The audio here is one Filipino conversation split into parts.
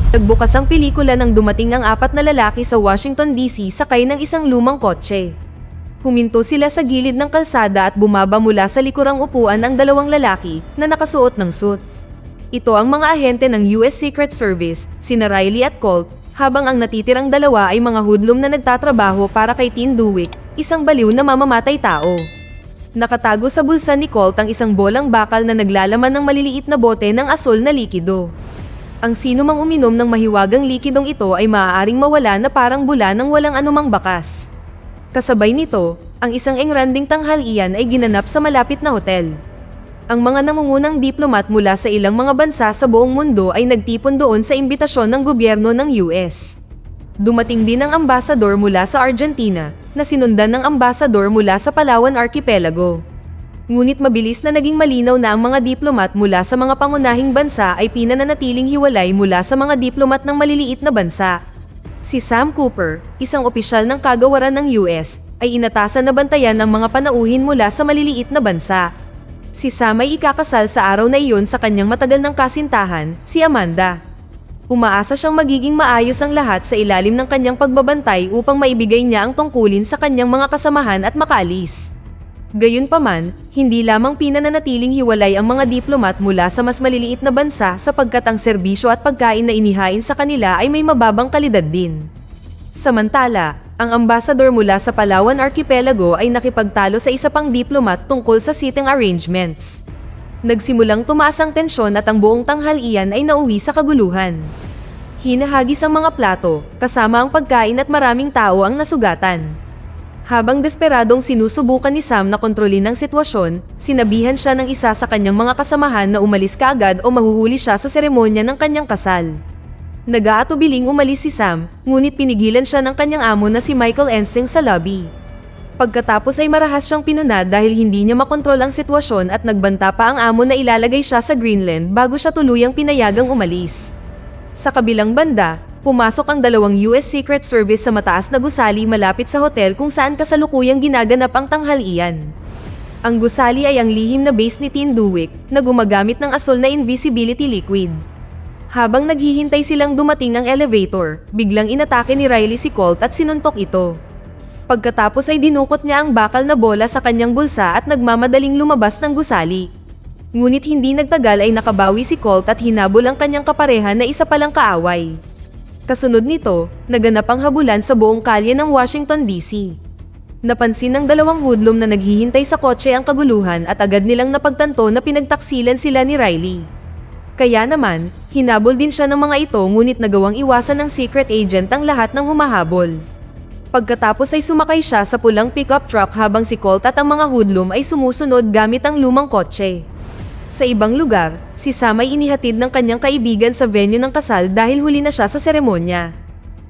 Nagbukas ang pelikula nang dumating ang apat na lalaki sa Washington DC sakay ng isang lumang kotse. Huminto sila sa gilid ng kalsada at bumaba mula sa likurang upuan ang dalawang lalaki na nakasuot ng suit. Ito ang mga ahente ng US Secret Service, sina Riley at Colt, habang ang natitirang dalawa ay mga hoodlum na nagtatrabaho para kay Tin Duick, isang baliw na mamamatay tao. Nakatago sa bulsa ni Colt ang isang bolang bakal na naglalaman ng maliliit na bote ng asul na likido. Ang sino mang uminom ng mahiwagang likidong ito ay maaaring mawala na parang bula ng walang anumang bakas. Kasabay nito, ang isang engranding tanghalian ay ginanap sa malapit na hotel. Ang mga nangungunang diplomat mula sa ilang mga bansa sa buong mundo ay nagtipon doon sa imbitasyon ng gobyerno ng US. Dumating din ang ambasador mula sa Argentina, na sinundan ng ambasador mula sa Palawan Archipelago. Ngunit mabilis na naging malinaw na ang mga diplomat mula sa mga pangunahing bansa ay pinananatiling hiwalay mula sa mga diplomat ng maliliit na bansa. Si Sam Cooper, isang opisyal ng kagawaran ng US, ay inatasan na bantayan ng mga panauhin mula sa maliliit na bansa. Si Sam ay ikakasal sa araw na iyon sa kanyang matagal ng kasintahan, si Amanda. Umaasa siyang magiging maayos ang lahat sa ilalim ng kanyang pagbabantay upang maibigay niya ang tungkulin sa kanyang mga kasamahan at makaalis. Gayunpaman, hindi lamang pinananatiling hiwalay ang mga diplomat mula sa mas maliliit na bansa sapagkat ang serbisyo at pagkain na inihain sa kanila ay may mababang kalidad din. Samantala, ang ambasador mula sa Palawan Archipelago ay nakipagtalo sa isa pang diplomat tungkol sa seating arrangements. Nagsimulang tumaas ang tensyon at ang buong tanghalian ay nauwi sa kaguluhan. Hinahagis ang mga plato, kasama ang pagkain at maraming tao ang nasugatan. Habang desperadong sinusubukan ni Sam na kontrolin ang sitwasyon, sinabihan siya ng isa sa kanyang mga kasamahan na umalis kaagad o mahuhuli siya sa seremonya ng kanyang kasal. Nag-aatubiling umalis si Sam, ngunit pinigilan siya ng kanyang amo na si Michael Ensing sa lobby. Pagkatapos ay marahas siyang pinuna dahil hindi niya makontrol ang sitwasyon at nagbanta pa ang amo na ilalagay siya sa Greenland bago siya tuluyang pinayagang umalis. Sa kabilang banda, pumasok ang dalawang US Secret Service sa mataas na gusali malapit sa hotel kung saan kasalukuyang ginaganap ang tanghalian. Ang gusali ay ang lihim na base ni Tin Duick na gumagamit ng asul na invisibility liquid. Habang naghihintay silang dumating ang elevator, biglang inatake ni Riley si Colt at sinuntok ito. Pagkatapos ay dinukot niya ang bakal na bola sa kanyang bulsa at nagmamadaling lumabas ng gusali. Ngunit hindi nagtagal ay nakabawi si Colt at hinabol ang kanyang kapareha na isa palang kaaway. Kasunod nito, naganap ang habulan sa buong kalye ng Washington DC. Napansin ng dalawang hoodlum na naghihintay sa kotse ang kaguluhan at agad nilang napagtanto na pinagtaksilan sila ni Riley. Kaya naman, hinabol din siya ng mga ito ngunit nagawang iwasan ng secret agent ang lahat ng humahabol. Pagkatapos ay sumakay siya sa pulang pickup truck habang si Colt at ang mga hoodlum ay sumusunod gamit ang lumang kotse. Sa ibang lugar, si Sam ay inihatid ng kanyang kaibigan sa venue ng kasal dahil huli na siya sa seremonya.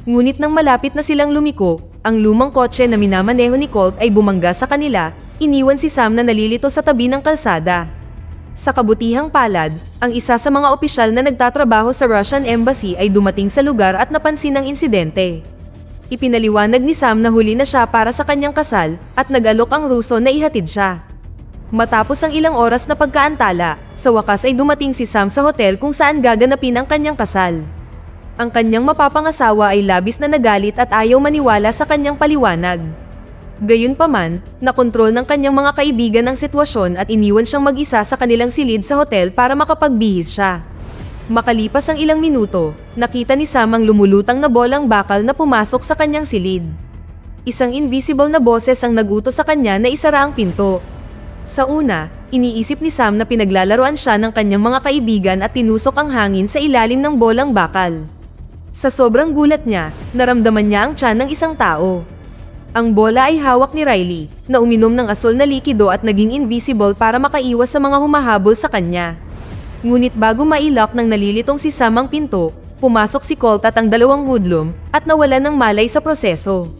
Ngunit nang malapit na silang lumiko, ang lumang kotse na minamaneho ni Colt ay bumangga sa kanila, iniwan si Sam na nalilito sa tabi ng kalsada. Sa kabutihang palad, ang isa sa mga opisyal na nagtatrabaho sa Russian Embassy ay dumating sa lugar at napansin ang insidente. Ipinaliwanag ni Sam na huli na siya para sa kanyang kasal at nag-alok ang Ruso na ihatid siya. Matapos ang ilang oras na pagkaantala, sa wakas ay dumating si Sam sa hotel kung saan gaganapin ang kanyang kasal. Ang kanyang mapapangasawa ay labis na nagalit at ayaw maniwala sa kanyang paliwanag. Gayunpaman, nakontrol ng kanyang mga kaibigan ang sitwasyon at iniwan siyang mag-isa sa kanilang silid sa hotel para makapagbihis siya. Makalipas ang ilang minuto, nakita ni Sam ang lumulutang na bolang bakal na pumasok sa kanyang silid. Isang invisible na boses ang nagutos sa kanya na isara ang pinto. Sa una, iniisip ni Sam na pinaglalaroan siya ng kanyang mga kaibigan at tinusok ang hangin sa ilalim ng bolang bakal. Sa sobrang gulat niya, naramdaman niya ang tiyan ng isang tao. Ang bola ay hawak ni Riley, na uminom ng asul na likido at naging invisible para makaiwas sa mga humahabol sa kanya. Ngunit bago mailak ng nalilitong si Sam ang pinto, pumasok si Colt at ang dalawang hoodlum at nawalan ng malay sa proseso.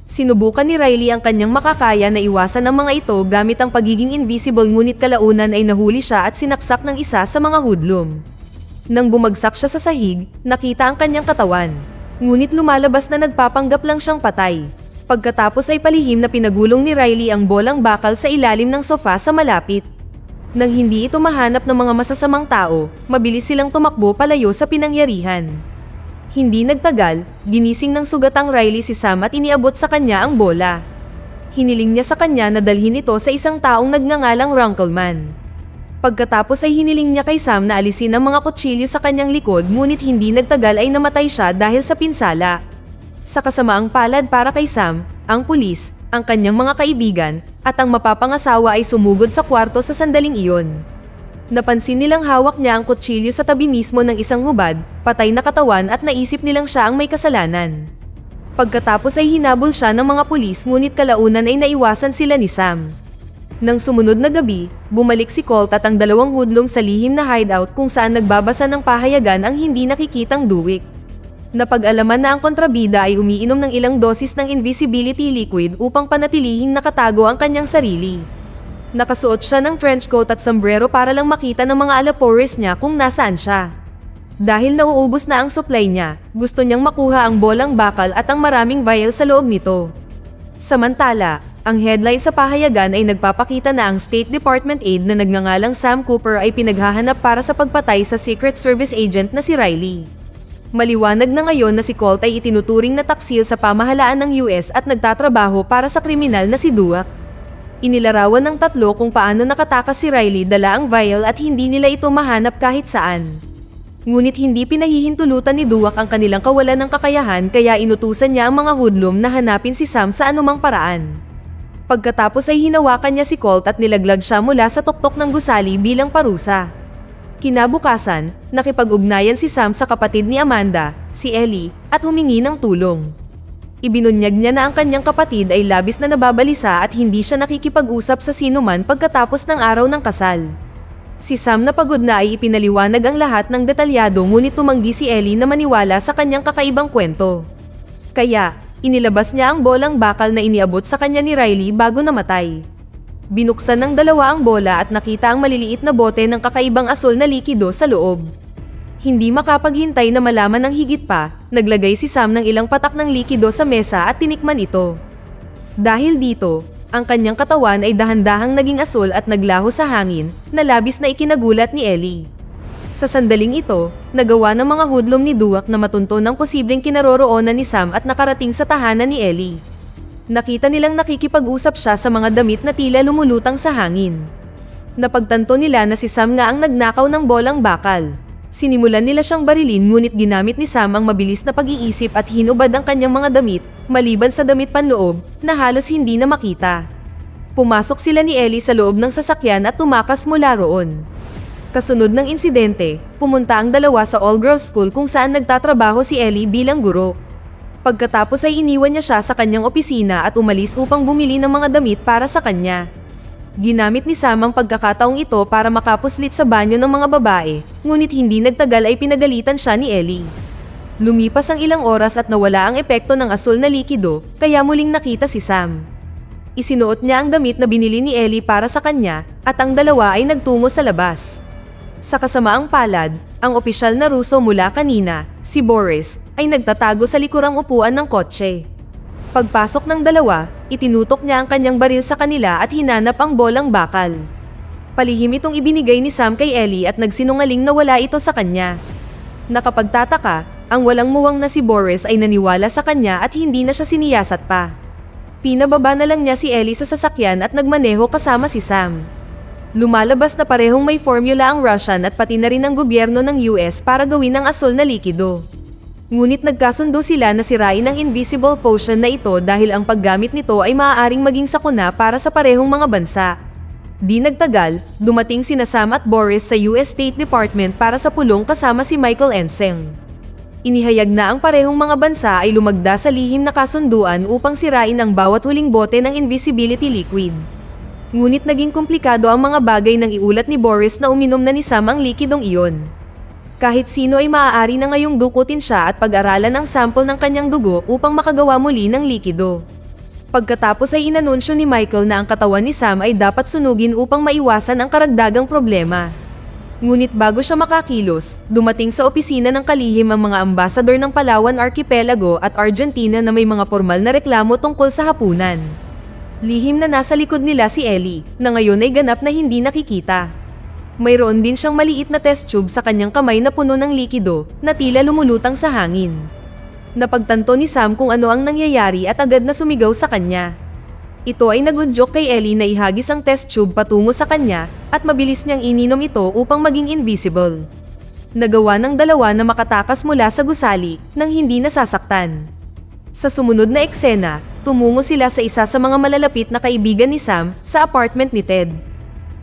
Sinubukan ni Riley ang kanyang makakaya na iwasan ang mga ito gamit ang pagiging invisible ngunit kalaunan ay nahuli siya at sinaksak ng isa sa mga hoodlum. Nang bumagsak siya sa sahig, nakita ang kanyang katawan. Ngunit lumalabas na nagpapanggap lang siyang patay. Pagkatapos ay palihim na pinagulong ni Riley ang bolang bakal sa ilalim ng sofa sa malapit. Nang hindi ito mahanap ng mga masasamang tao, mabilis silang tumakbo palayo sa pinangyarihan. Hindi nagtagal, ginising ng sugatang Riley si Sam at iniabot sa kanya ang bola. Hiniling niya sa kanya na dalhin ito sa isang taong nagngangalang Runkleman. Pagkatapos ay hiniling niya kay Sam na alisin ang mga kutsilyo sa kanyang likod, ngunit hindi nagtagal ay namatay siya dahil sa pinsala. Sa kasamaang palad para kay Sam, ang pulis, ang kanyang mga kaibigan, at ang mapapangasawa ay sumugod sa kwarto sa sandaling iyon. Napansin nilang hawak niya ang kutsilyo sa tabi mismo ng isang hubad, patay na katawan at naisip nilang siya ang may kasalanan. Pagkatapos ay hinabol siya ng mga pulis, ngunit kalaunan ay naiwasan sila ni Sam. Nang sumunod na gabi, bumalik si Colt at ang dalawang hoodlum sa lihim na hideout kung saan nagbabasa ng pahayagan ang hindi nakikitang duwik. Napag-alaman na ang kontrabida ay umiinom ng ilang dosis ng invisibility liquid upang panatilihing nakatago ang kanyang sarili. Nakasuot siya ng trench coat at sombrero para lang makita ng mga alapores niya kung nasaan siya. Dahil nauubos na ang supply niya, gusto niyang makuha ang bolang bakal at ang maraming vial sa loob nito. Samantala, ang headline sa pahayagan ay nagpapakita na ang State Department aide na nagngangalang Sam Cooper ay pinaghahanap para sa pagpatay sa Secret Service agent na si Riley. Maliwanag na ngayon na si Colt ay itinuturing na taksil sa pamahalaan ng US at nagtatrabaho para sa kriminal na si Duak. Inilarawan ng tatlo kung paano nakatakas si Riley dala ang vial at hindi nila ito mahanap kahit saan. Ngunit hindi pinahihintulutan ni Duak ang kanilang kawalan ng kakayahan, kaya inutusan niya ang mga hoodlum na hanapin si Sam sa anumang paraan. Pagkatapos ay hinawakan niya si Colt at nilaglag siya mula sa tuktok ng gusali bilang parusa. Kinabukasan, nakipag-ugnayan si Sam sa kapatid ni Amanda, si Ellie, at humingi ng tulong. Ibinunyag niya na ang kanyang kapatid ay labis na nababalisa at hindi siya nakikipag-usap sa sinuman pagkatapos ng araw ng kasal. Si Sam na pagod na ay ipinaliwanag ang lahat ng detalyado, ngunit tumanggi si Ellie na maniwala sa kanyang kakaibang kwento. Kaya, inilabas niya ang bolang bakal na iniabot sa kanya ni Riley bago namatay. Binuksan ng dalawa ang bola at nakita ang maliliit na bote ng kakaibang asul na likido sa loob. Hindi makapaghintay na malaman ng higit pa, naglagay si Sam ng ilang patak ng likido sa mesa at tinikman ito. Dahil dito, ang kanyang katawan ay dahan-dahang naging asul at naglaho sa hangin, na labis na ikinagulat ni Ellie. Sa sandaling ito, nagawa ng mga hoodlum ni Duak na matunto ng posibleng kinaroroonan ni Sam at nakarating sa tahanan ni Ellie. Nakita nilang nakikipag-usap siya sa mga damit na tila lumulutang sa hangin. Napagtanto nila na si Sam nga ang nagnakaw ng bolang bakal. Sinimulan nila siyang barilin, ngunit ginamit ni Sam ang mabilis na pag-iisip at hinubad ang kanyang mga damit, maliban sa damit panloob, na halos hindi na makita. Pumasok sila ni Ellie sa loob ng sasakyan at tumakas mula roon. Kasunod ng insidente, pumunta ang dalawa sa all-girls school kung saan nagtatrabaho si Ellie bilang guro. Pagkatapos ay iniwan niya siya sa kanyang opisina at umalis upang bumili ng mga damit para sa kanya. Ginamit ni Sam ang pagkakataong ito para makapuslit sa banyo ng mga babae, ngunit hindi nagtagal ay pinagalitan siya ni Ellie. Lumipas ang ilang oras at nawala ang epekto ng asul na likido, kaya muling nakita si Sam. Isinuot niya ang damit na binili ni Ellie para sa kanya, at ang dalawa ay nagtungo sa labas. Sa kasamaang palad, ang opisyal na Ruso mula kanina, si Boris, ay nagtatago sa likurang upuan ng kotse. Pagpasok ng dalawa, itinutok niya ang kanyang baril sa kanila at hinanap ang bolang bakal. Palihim itong ibinigay ni Sam kay Ellie at nagsinungaling na wala ito sa kanya. Nakapagtataka, ang walang muwang na si Boris ay naniwala sa kanya at hindi na siya siniyasat pa. Pinababa na lang niya si Ellie sa sasakyan at nagmaneho kasama si Sam. Lumalabas na parehong may formula ang Russian at pati na rin ang gobyerno ng US para gawin ang asul na likido. Ngunit nagkasundo sila na sirain ang invisible potion na ito dahil ang paggamit nito ay maaaring maging sakuna para sa parehong mga bansa. Di nagtagal, dumating sina Sam at Boris sa US State Department para sa pulong kasama si Michael Enseng. Inihayag na ang parehong mga bansa ay lumagda sa lihim na kasunduan upang sirain ang bawat huling bote ng invisibility liquid. Ngunit naging komplikado ang mga bagay nang iulat ni Boris na uminom na ni Sam ang likidong iyon. Kahit sino ay maaari na ngayong dukutin siya at pag-aralan ang sample ng kanyang dugo upang makagawa muli ng likido. Pagkatapos ay inanunsyo ni Michael na ang katawan ni Sam ay dapat sunugin upang maiwasan ang karagdagang problema. Ngunit bago siya makakilos, dumating sa opisina ng kalihim ang mga ambasador ng Palawan Archipelago at Argentina na may mga formal na reklamo tungkol sa hapunan. Lihim na nasa likod nila si Ellie, na ngayon ay ganap na hindi nakikita. Mayroon din siyang maliit na test tube sa kanyang kamay na puno ng likido na tila lumulutang sa hangin. Napagtanto ni Sam kung ano ang nangyayari at agad na sumigaw sa kanya. Ito ay nagudyok kay Ellie na ihagis ang test tube patungo sa kanya at mabilis niyang ininom ito upang maging invisible. Nagawa ng dalawa na makatakas mula sa gusali nang hindi nasasaktan. Sa sumunod na eksena, tumungo sila sa isa sa mga malalapit na kaibigan ni Sam sa apartment ni Ted.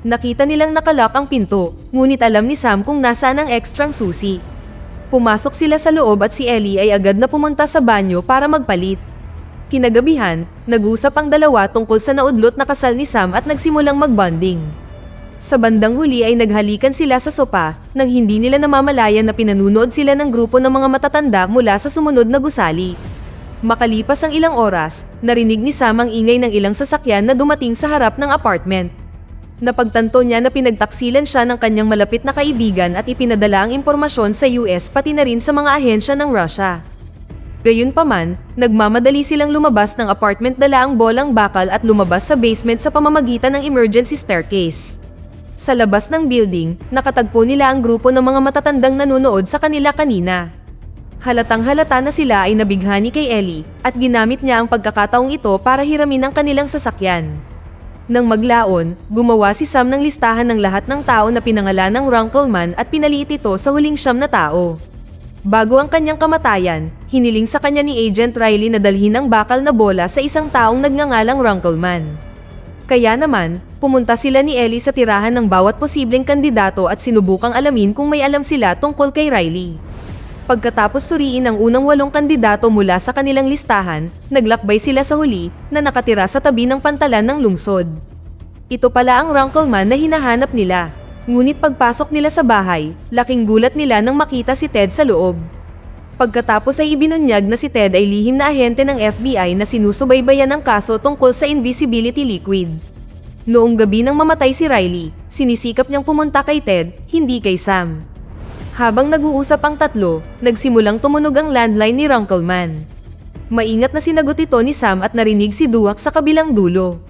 Nakita nilang nakalock ang pinto, ngunit alam ni Sam kung nasaan ang ekstrang susi. Pumasok sila sa loob at si Ellie ay agad na pumunta sa banyo para magpalit. Kinagabihan, nag-usap ang dalawa tungkol sa naudlot na kasal ni Sam at nagsimulang mag-bonding. Sa bandang huli ay naghalikan sila sa sopa nang hindi nila namamalayan na pinanunood sila ng grupo ng mga matatanda mula sa sumunod na gusali. Makalipas ang ilang oras, narinig ni Sam ang ingay ng ilang sasakyan na dumating sa harap ng apartment. Napagtanto niya na pinagtaksilan siya ng kanyang malapit na kaibigan at ipinadala ang impormasyon sa US pati na rin sa mga ahensya ng Russia. Gayunpaman, nagmamadali silang lumabas ng apartment dala ang bolang bakal at lumabas sa basement sa pamamagitan ng emergency staircase. Sa labas ng building, nakatagpo nila ang grupo ng mga matatandang nanonood sa kanila kanina. Halatang halata na sila ay nabighani kay Ellie at ginamit niya ang pagkakataong ito para hiramin ang kanilang sasakyan. Nang maglaon, gumawa si Sam ng listahan ng lahat ng tao na pinangalan ng Runkleman at pinaliit ito sa huling 9 na tao. Bago ang kanyang kamatayan, hiniling sa kanya ni Agent Riley na dalhin ang bakal na bola sa isang taong nagngangalang Runkleman. Kaya naman, pumunta sila ni Ellie sa tirahan ng bawat posibleng kandidato at sinubukang alamin kung may alam sila tungkol kay Riley. Pagkatapos suriin ang unang 8 kandidato mula sa kanilang listahan, naglakbay sila sa huli na nakatira sa tabi ng pantalan ng lungsod. Ito pala ang Runkleman na hinahanap nila. Ngunit pagpasok nila sa bahay, laking gulat nila nang makita si Ted sa loob. Pagkatapos ay ibinunyag na si Ted ay lihim na ahente ng FBI na sinusubaybayan ang kaso tungkol sa invisibility liquid. Noong gabi nang mamatay si Riley, sinisikap niyang pumunta kay Ted, hindi kay Sam. Habang nag-uusap ang tatlo, nagsimulang tumunog ang landline ni Runkleman. Maingat na sinagot ito ni Sam at narinig si Duwak sa kabilang dulo.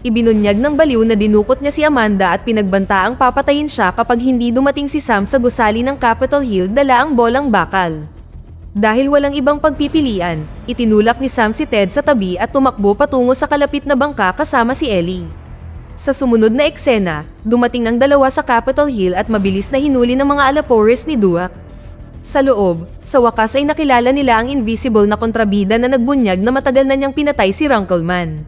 Ibinunyag ng baliw na dinukot niya si Amanda at pinagbantaang papatayin siya kapag hindi dumating si Sam sa gusali ng Capitol Hill dala ang bolang bakal. Dahil walang ibang pagpipilian, itinulak ni Sam si Ted sa tabi at tumakbo patungo sa kalapit na bangka kasama si Ellie. Sa sumunod na eksena, dumating ang dalawa sa Capitol Hill at mabilis na hinuli ng mga alapores ni Duwak. Sa loob, sa wakas ay nakilala nila ang invisible na kontrabida na nagbunyag na matagal na niyang pinatay si Runkleman.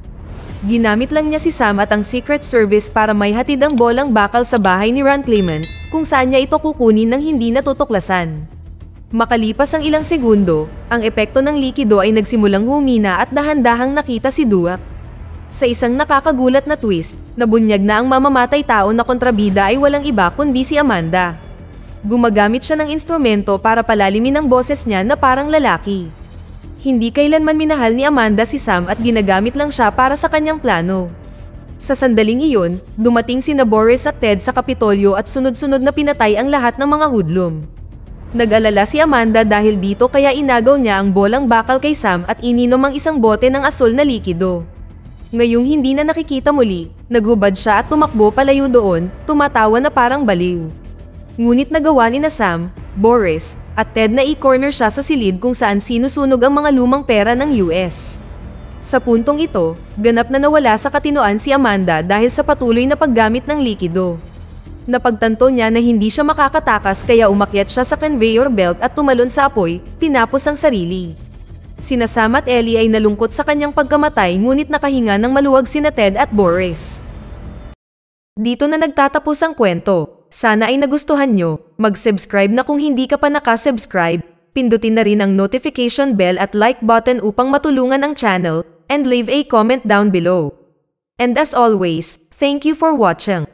Ginamit lang niya si Sam at ang Secret Service para may hatid ang bolang bakal sa bahay ni Runkleman kung saan niya ito kukunin ng hindi natutuklasan. Makalipas ang ilang segundo, ang epekto ng likido ay nagsimulang humina at dahan-dahang nakita si Duwak. Sa isang nakakagulat na twist, nabunyag na ang mamamatay tao na kontrabida ay walang iba kundi si Amanda. Gumagamit siya ng instrumento para palalimin ang boses niya na parang lalaki. Hindi kailanman minahal ni Amanda si Sam at ginagamit lang siya para sa kanyang plano. Sa sandaling iyon, dumating sina Boris at Ted sa Kapitolyo at sunod-sunod na pinatay ang lahat ng mga hoodlum. Nag-alala si Amanda dahil dito kaya inagaw niya ang bolang bakal kay Sam at ininom ang isang bote ng asul na likido. Ngayong hindi na nakikita muli, naghubad siya at tumakbo palayo doon, tumatawa na parang baliw. Ngunit nagawa ni na Sam, Boris, at Ted na i-corner siya sa silid kung saan sinusunog ang mga lumang pera ng US. Sa puntong ito, ganap na nawala sa katinoan si Amanda dahil sa patuloy na paggamit ng likido. Napagtanto niya na hindi siya makakatakas kaya umakyat siya sa conveyor belt at tumalon sa apoy, tinapos ang sarili. Sina Sam at Ellie ay nalungkot sa kanyang pagkamatay ngunit nakahinga ng maluwag sina Ted at Boris. Dito na nagtatapos ang kwento. Sana ay nagustuhan nyo. Mag-subscribe na kung hindi ka pa nakasubscribe. Pindutin na rin ang notification bell at like button upang matulungan ang channel, and leave a comment down below. And as always, thank you for watching.